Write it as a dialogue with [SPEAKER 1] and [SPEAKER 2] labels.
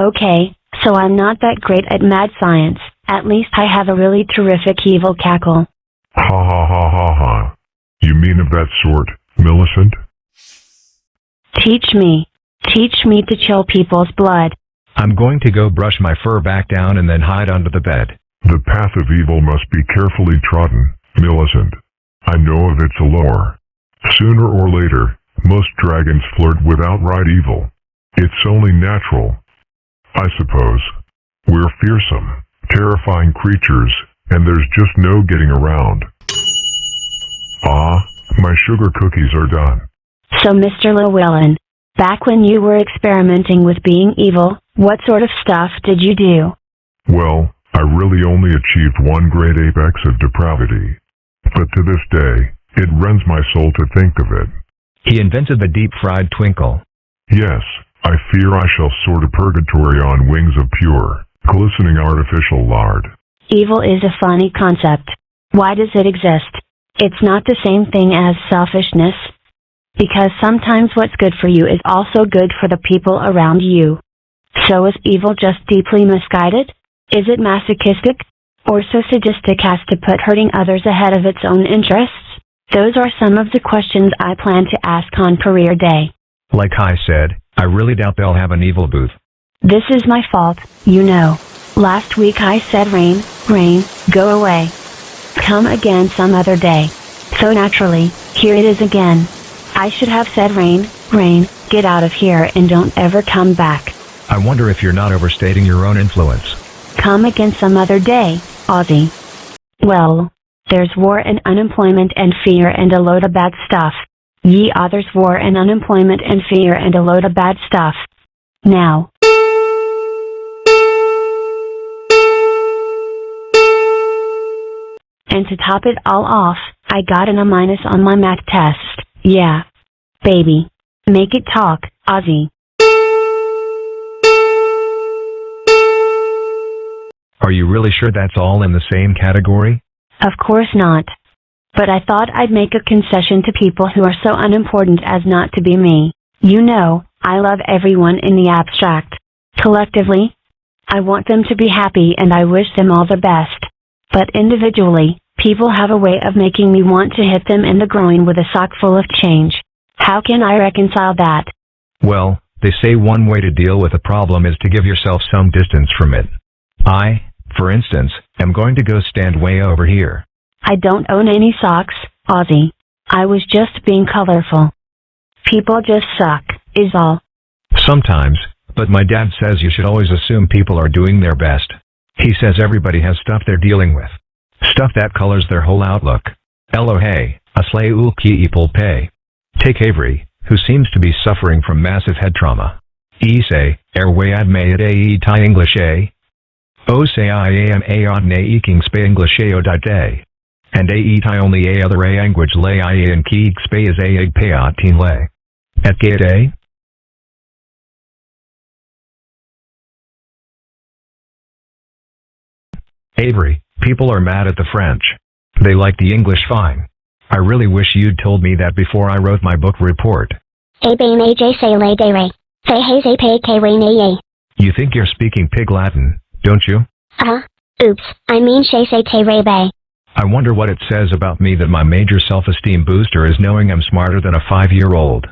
[SPEAKER 1] Okay, so I'm not that great at mad science. At least I have a really terrific evil cackle.
[SPEAKER 2] Ha ha ha ha ha. You mean of that sort, Millicent?
[SPEAKER 1] Teach me. Teach me to chill people's blood.
[SPEAKER 3] I'm going to go brush my fur back down and then hide under the bed.
[SPEAKER 2] The path of evil must be carefully trodden, Millicent. I know of its allure. Sooner or later, most dragons flirt with outright evil. It's only natural, I suppose. We're fearsome, terrifying creatures, and there's just no getting around. Ah, my sugar cookies are done.
[SPEAKER 1] So Mr. Llewellyn, back when you were experimenting with being evil, what sort of stuff did you do?
[SPEAKER 2] Well, I really only achieved one great apex of depravity. But to this day, it rends my soul to think of it.
[SPEAKER 3] He invented the deep-fried twinkle.
[SPEAKER 2] Yes, I fear I shall soar to purgatory on wings of pure, glistening artificial lard.
[SPEAKER 1] Evil is a funny concept. Why does it exist? It's not the same thing as selfishness. Because sometimes what's good for you is also good for the people around you. So is evil just deeply misguided? Is it masochistic? Or so sadistic as to put hurting others ahead of its own interests? Those are some of the questions I plan to ask on career day.
[SPEAKER 3] Like I said, I really doubt they'll have an evil booth.
[SPEAKER 1] This is my fault, you know. Last week I said rain, rain, go away. Come again some other day. So naturally, here it is again. I should have said rain, rain, get out of here and don't ever come back.
[SPEAKER 3] I wonder if you're not overstating your own influence.
[SPEAKER 1] Come again some other day, Ozy. Well, there's war and unemployment and fear and a load of bad stuff. Ye others war and unemployment and fear and a load of bad stuff. Now. And to top it all off, I got an A- on my math test. Yeah. Baby. Make it talk, Ozy.
[SPEAKER 3] Are you really sure that's all in the same category?
[SPEAKER 1] Of course not. But I thought I'd make a concession to people who are so unimportant as not to be me. You know, I love everyone in the abstract. Collectively, I want them to be happy and I wish them all the best. But individually, people have a way of making me want to hit them in the groin with a sock full of change. How can I reconcile that?
[SPEAKER 3] Well, they say one way to deal with a problem is to give yourself some distance from it. I, for instance, am going to go stand way over here.
[SPEAKER 1] I don't own any socks, Ozy. I was just being colorful. People just suck, is all.
[SPEAKER 3] Sometimes, but my dad says you should always assume people are doing their best. He says everybody has stuff they're dealing with. Stuff that colors their whole outlook. Elohe, aslay ulki pay. Take Avery, who seems to be suffering from massive head trauma. Ise, erwayad mayad tai English a. O say I am aodne eking spe English o day. And tai only a other a language lay I and keeg spe is a eg payotin lay. Et gate a? Avery, people are mad at the French. They like the English fine. I really wish you'd told me that before I wrote my book report.
[SPEAKER 4] You
[SPEAKER 3] think you're speaking Pig Latin, don't you?
[SPEAKER 4] Oops, I mean te.
[SPEAKER 3] I wonder what it says about me that my major self-esteem booster is knowing I'm smarter than a 5-year-old.